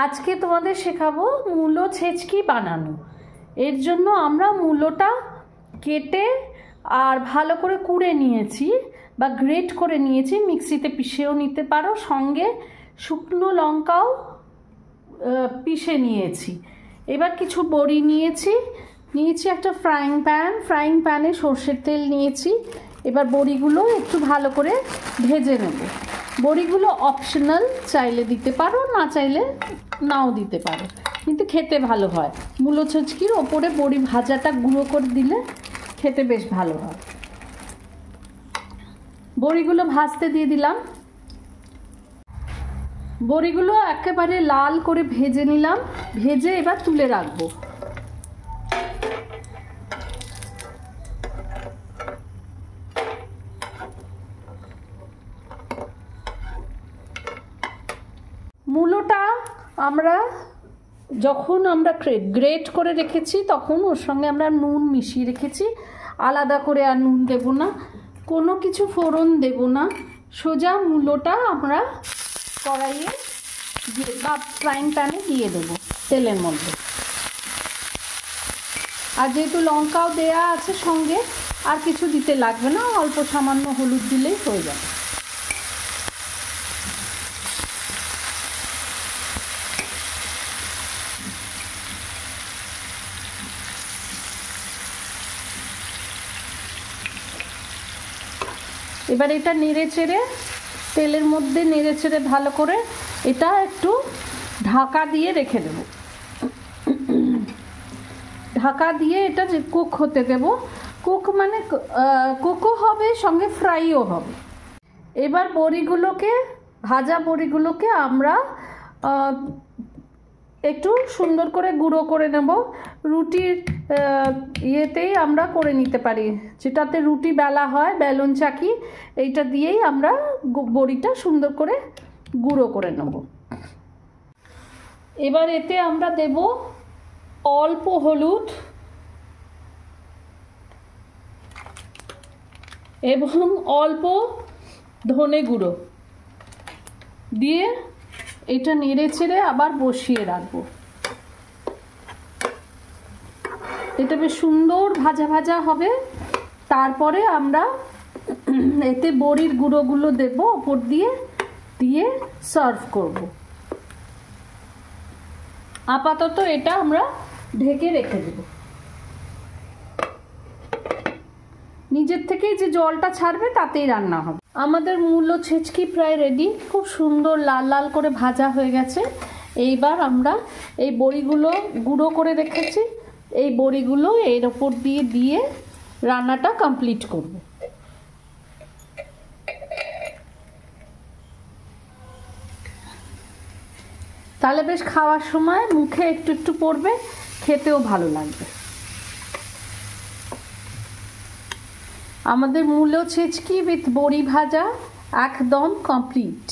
আজকে তোমাদের শেখাবো মূলো ছেচকি বানানো। এর জন্য আমরা মূলোটা কেটে আর ভালো করে কুড়ে নিয়েছি বা গ্রেট করে নিয়েছি, মিক্সিতে পিষেও নিতে পারো, সঙ্গে শুকনো লঙ্কাও পিষে নিয়েছি। এবার কিছু বড়ি নিয়েছি একটা ফ্রাইং প্যানে সর্ষের তেল নিয়েছি। এবার বড়িগুলো একটু ভালো করে ভেজে নেব। বড়িগুলো অপশনাল, চাইলে দিতে পারো, না চাইলে নাও দিতে পারো, কিন্তু খেতে ভালো হয়। মূলো ছেচকির ওপরে বড়ি ভাজাটা গুঁড়ো করে দিলে খেতে বেশ ভালো হয়। বড়িগুলো ভাজতে দিয়ে দিলাম। বড়িগুলো একেবারে লাল করে ভেজে নিলাম। ভেজে এবার তুলে রাখবো। মূলোটা যখন আমরা গ্রেট করে রেখেছি তখন ওর সঙ্গে আমরা নুন মিশিয়ে রেখেছি। আলাদা করে আর নুন দেব না, কোনো কিছু ফোড়ন দেব না। সোজা মূলোটা আমরা কড়াইয়ে বা ফ্রাইং প্যানে দিয়ে দেবো তেলের মধ্যে। আর যেহেতু লঙ্কাও দেয়া আছে সঙ্গে, আর কিছু দিতে লাগবে না, অল্প সামান্য হলুদ দিলেই হয়ে যাবে। এবার এটা নেড়ে চেড়ে তেলের মধ্যে নেড়ে চেড়ে ভালো করে এটা একটু ঢাকা দিয়ে রেখে দেব। ঢাকা দিয়ে এটা যে কুক হতে দেব। কুক মানে কুকও হবে, সঙ্গে ফ্রাইও হবে। এবার ভাজা বড়িগুলোকে আমরা একটু সুন্দর করে গুঁড়ো করে নেব। রুটির ইয়েতেই আমরা করে নিতে পারি, যেটাতে রুটি বেলা হয়, বেলুন চাকি, এইটা দিয়েই আমরা বড়িটা সুন্দর করে গুঁড়ো করে নেব। এবার এতে আমরা দেব অল্প হলুদ এবং অল্প ধনে গুঁড়ো দিয়ে এটা নেড়ে চেড়ে আবার বসিয়ে রাখবো। এটা বেশ সুন্দর ভাজা ভাজা হবে। তারপরে আমরা এতে বড়ির গুঁড়োগুলো দেব ওপর দিয়ে সার্ভ করব। আপাতত এটা আমরা ঢেকে রেখে দেব। নিজের থেকেই যে জলটা ছাড়বে তাতেই রান্না হবে। আমাদের মূলো ছেচকি প্রায় রেডি। খুব সুন্দর লাল লাল করে ভাজা হয়ে গেছে। এইবার আমরা এই বড়িগুলো গুঁড়ো করে রেখেছি, এই বড়িগুলো এর ওপর দিয়ে রান্নাটা কমপ্লিট করব। তাহলে বেশ খাওয়ার সময় মুখে একটু একটু পড়বে, খেতেও ভালো লাগবে। আমাদের মূলো ছেচকি উইথ বড়ি ভাজা একদম কমপ্লিট।